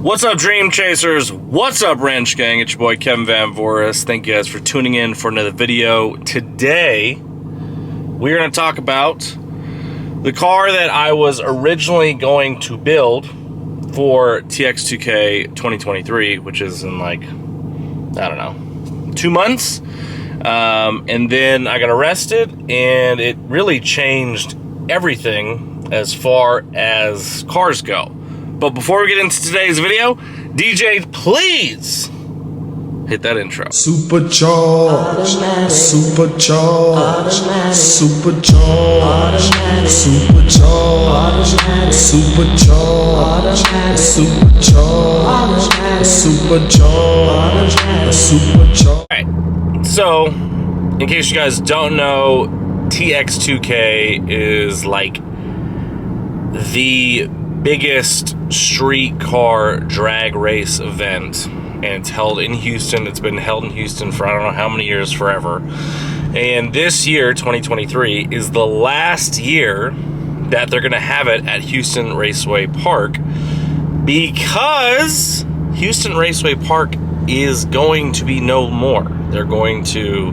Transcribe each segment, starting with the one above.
What's up, Dream Chasers? What's up, Ranch Gang? It's your boy, Kevin Van Voris. Thank you guys for tuning in for another video. Today, we're going to talk about the car that I was originally going to build for TX2K 2023, which is in like, I don't know, 2 months. And then I got arrested, and it really changed everything as far as cars go. But before we get into today's video, DJ, please hit that intro. Supercharged, supercharged, supercharged, supercharged, supercharged, supercharged, supercharged, supercharged. Alright, so in case you guys don't know, TX2K is like the biggest street car drag race event, and it's held in Houston. It's been held in Houston for I don't know how many years, forever. And this year, 2023, is the last year that they're gonna have it at Houston Raceway Park, because Houston Raceway Park is going to be no more. They're going to,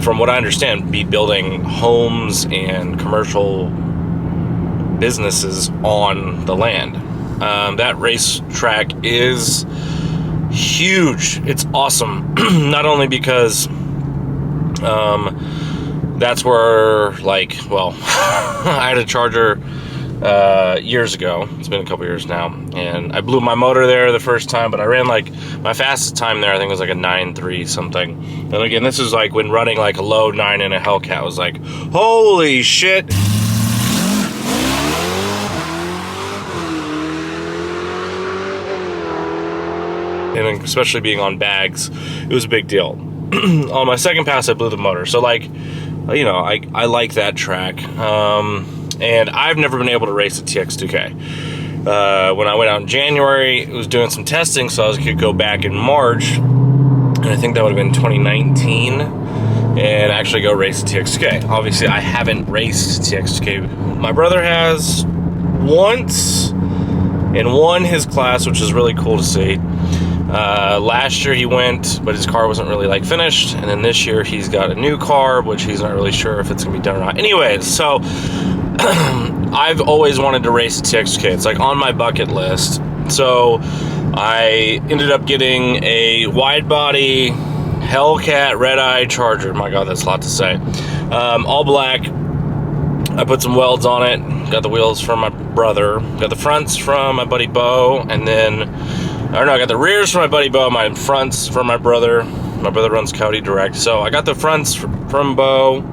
from what I understand, be building homes and commercial businesses on the land. That racetrack is huge. It's awesome. Not only because that's where, like, well, I had a Charger years ago. It's been a couple years now, and I blew my motor there the first time, but I ran like my fastest time there, I think it was like a 9.3 something. And again, this is like when running like a low 9 in a Hellcat. I was like, holy shit. And especially being on bags, it was a big deal. On my second pass, I blew the motor. So, like, you know, I like that track. And I've never been able to race at TX2K. When I went out in January, it was doing some testing, so I could go back in March. And I think that would have been 2019. And actually go race at TX2K. Obviously, I haven't raced TX2K. My brother has once and won his class, which is really cool to see. Last year he went, but his car wasn't really like finished, and then this year he's got a new car, which he's not really sure if it's gonna be done or not. Anyways, so I've always wanted to race at TX2K. It's like on my bucket list. So I ended up getting a wide body Hellcat red-eye Charger. My God, that's a lot to say. All black. I put some welds on it. Got the wheels from my brother. Got the fronts from my buddy Bo, and then I got the rears from my buddy Bo, my fronts from my brother. My brother runs Coyote Direct. So I got the fronts from Bo.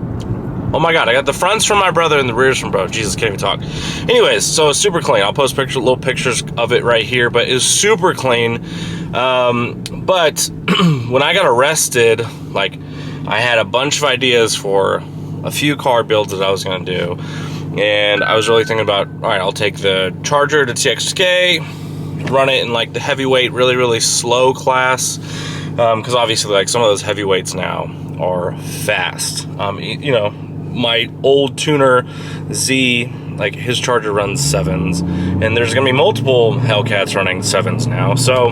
Oh my God, I got the fronts from my brother and the rears from Bo. Jesus, can't even talk. Anyways, so it's super clean. I'll post little pictures of it right here, but it's super clean. But when I got arrested, like, I had a bunch of ideas for a few car builds that I was gonna do. And I was really thinking about, all right, I'll take the Charger to TX2K, run it in like the heavyweight, really slow class, because obviously like some of those heavyweights now are fast. You know, my old tuner Z, like his Charger runs 7s, and there's gonna be multiple Hellcats running 7s now, so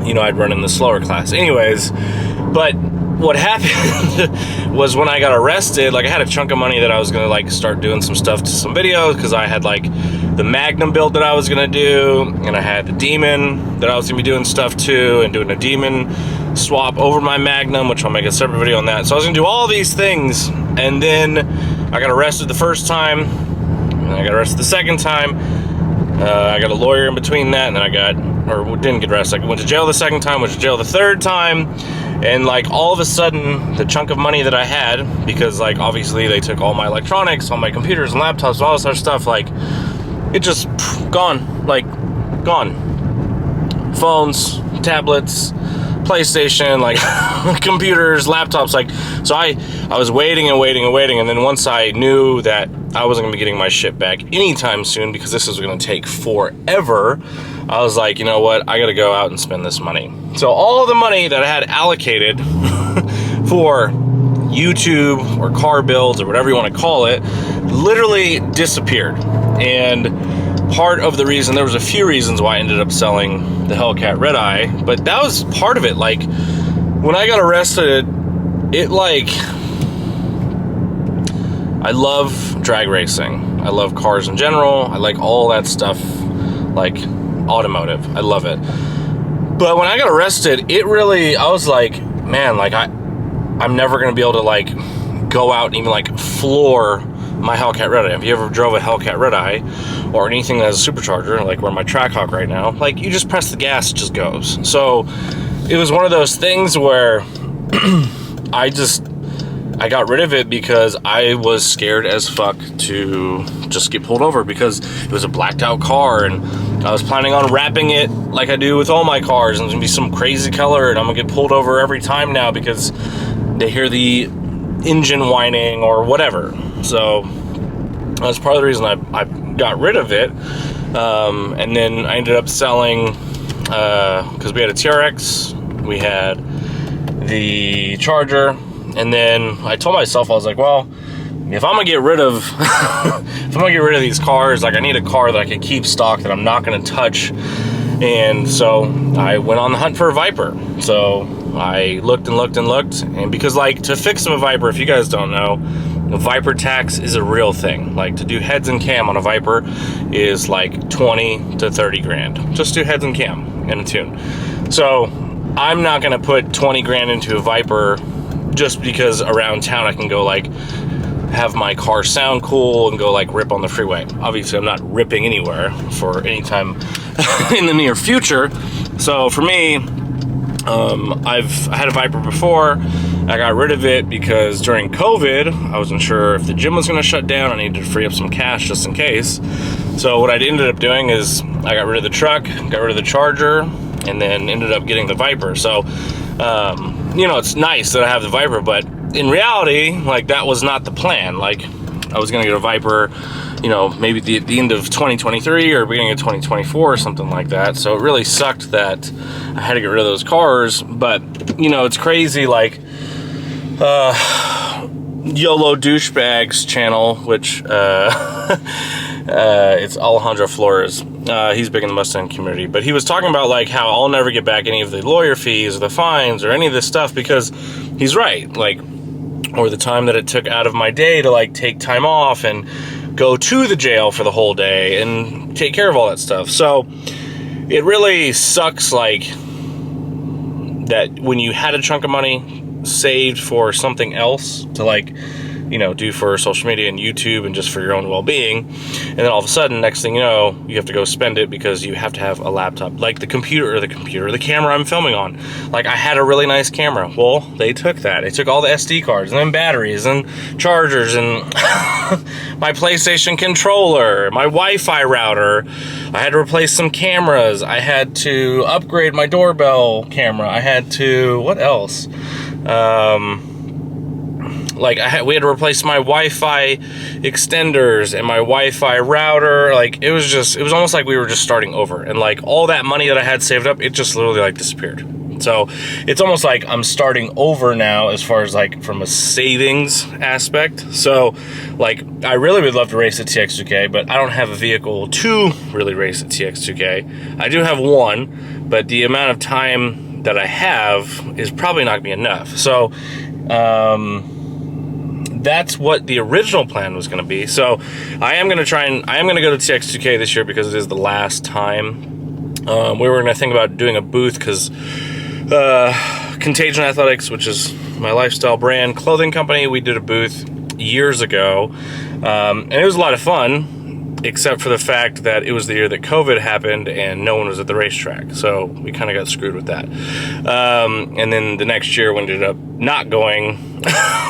you know, I'd run in the slower class. Anyways, but what happened was when I got arrested, like I had a chunk of money that I was gonna like start doing some stuff to some videos, because I had like the Magnum build that I was gonna do, and I had the Demon that I was gonna be doing stuff to, and doing a Demon swap over my Magnum, which I'll make a separate video on that. So I was gonna do all these things, and then I got arrested the first time, and I got arrested the second time. I got a lawyer in between that, and then didn't get arrested. I went to jail the second time, went to jail the third time, and like all of a sudden, the chunk of money that I had, because like obviously they took all my electronics, all my computers and laptops, and all this other stuff, like it just gone, like gone. Phones, tablets, PlayStation, like computers, laptops, like, so I was waiting, and then once I knew that I wasn't gonna be getting my shit back anytime soon, because this is gonna take forever, I was like, you know what, I gotta go out and spend this money. So all the money that I had allocated for YouTube or car builds or whatever you want to call it literally disappeared. And part of the reason. There was a few reasons why I ended up selling the Hellcat Red Eye, but that was part of it. Like, when I got arrested, it like, I love drag racing. I love cars in general. I like all that stuff, like automotive. I love it. But when I got arrested, it really, I was like, man, like I'm never gonna be able to like go out and even like floor my Hellcat Red Eye. If you ever drove a Hellcat Red Eye or anything that has a supercharger, like where my Trackhawk right now, like you just press the gas, it just goes. So it was one of those things where I got rid of it because I was scared as fuck to just get pulled over, because it was a blacked out car, and I was planning on wrapping it like I do with all my cars, and it's gonna be some crazy color, and I'm gonna get pulled over every time now because they hear the engine whining or whatever. So that's part of the reason I got rid of it. And then I ended up selling, because we had a TRX, we had the Charger, and then I told myself, I was like, well, if I'm gonna get rid of if I'm gonna get rid of these cars, like I need a car that I can keep stock, that I'm not gonna touch. And so I went on the hunt for a Viper. So I looked and looked and looked, and because like to fix a Viper, if you guys don't know, a Viper tax is a real thing. Like to do heads and cam on a Viper is like 20 to 30 grand. Just do heads and cam and a tune. So I'm not gonna put 20 grand into a Viper just because around town I can go like have my car sound cool and go like rip on the freeway. Obviously I'm not ripping anywhere for any time in the near future. So for me, I had a Viper before. I got rid of it because during COVID, I wasn't sure if the gym was gonna shut down. I needed to free up some cash just in case. So what I ended up doing is I got rid of the truck, got rid of the Charger, and then ended up getting the Viper. So, you know, it's nice that I have the Viper, but in reality, like that was not the plan. Like I was gonna get a Viper, you know, maybe at the end of 2023 or beginning of 2024 or something like that. So it really sucked that I had to get rid of those cars. But, you know, it's crazy, like, YOLO Douchebags channel, which, it's Alejandro Flores. He's big in the Mustang community, but he was talking about like how I'll never get back any of the lawyer fees or the fines or any of this stuff, because he's right. Like, or the time that it took out of my day to like take time off and go to the jail for the whole day and take care of all that stuff. So it really sucks, like, that when you had a chunk of money saved for something else to like, you know, do for social media and YouTube and just for your own well-being, and then all of a sudden, next thing you know, you have to go spend it because you have to have a laptop, like the camera I'm filming on. Like I had a really nice camera. Well, they took that. They took all the SD cards and then batteries and chargers and my PlayStation controller, my Wi-Fi router. I had to replace some cameras. I had to upgrade my doorbell camera. I had to, what else? Like we had to replace my Wi-Fi extenders and my Wi-Fi router. Like it was almost like we were just starting over, and like all that money that I had saved up, it just literally like disappeared. So it's almost like I'm starting over now as far as like from a savings aspect. So like I really would love to race a TX2K, but I don't have a vehicle to really race a TX2K. I do have one, but the amount of time that I have is probably not gonna be enough. So that's what the original plan was going to be. So I am going to go to TX2K this year because it is the last time. We were going to think about doing a booth because Contagion Athletics, which is my lifestyle brand clothing company, we did a booth years ago, and it was a lot of fun, except for the fact that it was the year that COVID happened and no one was at the racetrack. So we kind of got screwed with that. And then the next year we ended up not going.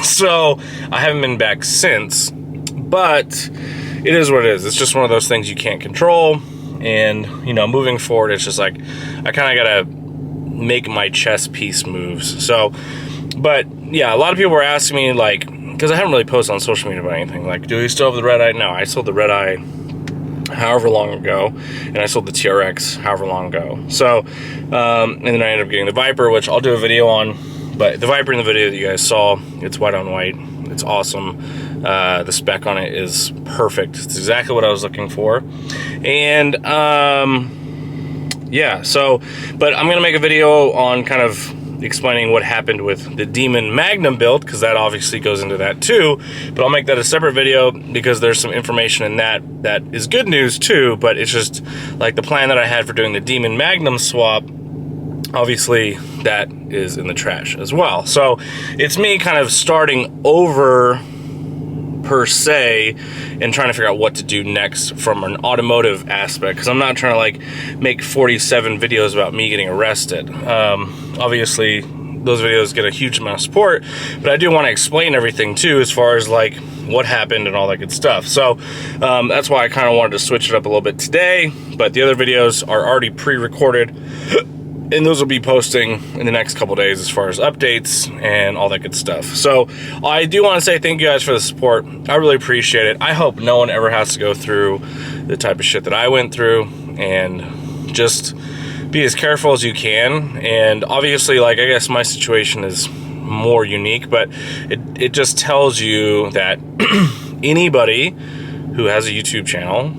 So I haven't been back since, but it is what it is. It's just one of those things you can't control. And, you know, moving forward, it's just like, I kind of got to make my chess piece moves. So, but yeah, a lot of people were asking me, like, because I haven't really posted on social media about anything, like, do we still have the Red Eye? No, I sold the Red Eye however long ago, and I sold the TRX however long ago. So, and then I ended up getting the Viper, which I'll do a video on. But the Viper in the video that you guys saw, it's white on white. It's awesome. The spec on it is perfect. It's exactly what I was looking for. And yeah, so, but I'm gonna make a video on kind of explaining what happened with the Demon Magnum build, because that obviously goes into that too, but I'll make that a separate video because there's some information in that that is good news too, but it's just like the plan that I had for doing the Demon Magnum swap, obviously that is in the trash as well. So it's me kind of starting over per se and trying to figure out what to do next from an automotive aspect, because I'm not trying to like make 47 videos about me getting arrested. Obviously those videos get a huge amount of support, but I do want to explain everything too, as far as like what happened and all that good stuff. So that's why I kind of wanted to switch it up a little bit today, but the other videos are already pre-recorded and those will be posting in the next couple days as far as updates and all that good stuff. So I do want to say thank you guys for the support. I really appreciate it. I hope no one ever has to go through the type of shit that I went through, and just be as careful as you can. And obviously, like, I guess my situation is more unique, but it just tells you that anybody who has a YouTube channel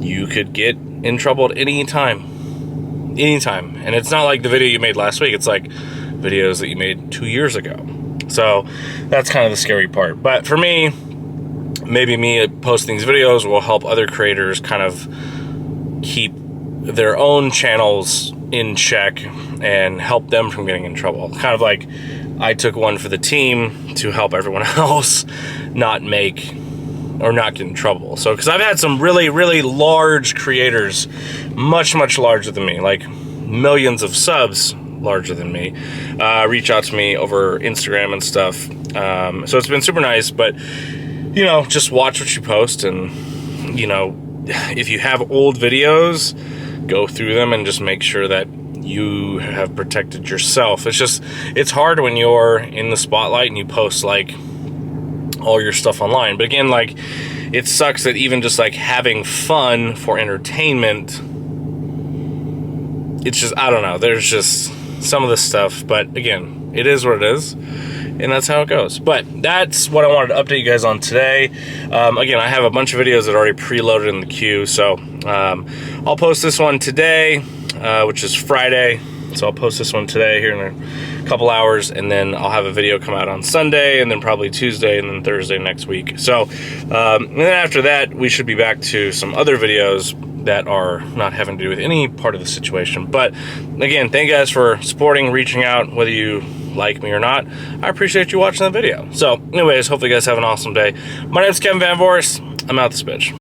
you could get in trouble at any time. And it's not like the video you made last week, it's like videos that you made 2 years ago. So that's kind of the scary part. But for me, maybe me posting these videos will help other creators kind of keep their own channels in check and help them from getting in trouble. Kind of like I took one for the team to help everyone else not make or not get in trouble. So, because I've had some really, really large creators, much, much larger than me, like millions of subs larger than me, reach out to me over Instagram and stuff. So it's been super nice, but, you know, just watch what you post, and, you know, if you have old videos, go through them and just make sure that you have protected yourself. It's hard when you're in the spotlight and you post, like, all your stuff online. But again, like, it sucks that even just like having fun for entertainment, it's just, I don't know, there's just some of this stuff. But again, it is what it is, and that's how it goes. But that's what I wanted to update you guys on today. Again, I have a bunch of videos that are already preloaded in the queue, so I'll post this one today, which is Friday. So I'll post this one today here in a couple hours, and then I'll have a video come out on Sunday, and then probably Tuesday, and then Thursday next week. So and then after that, we should be back to some other videos that are not having to do with any part of the situation. But again, thank you guys for supporting, reaching out, whether you like me or not. I appreciate you watching the video. So anyways, hopefully you guys have an awesome day. My name's Kevin Van Voris. I'm out this bitch.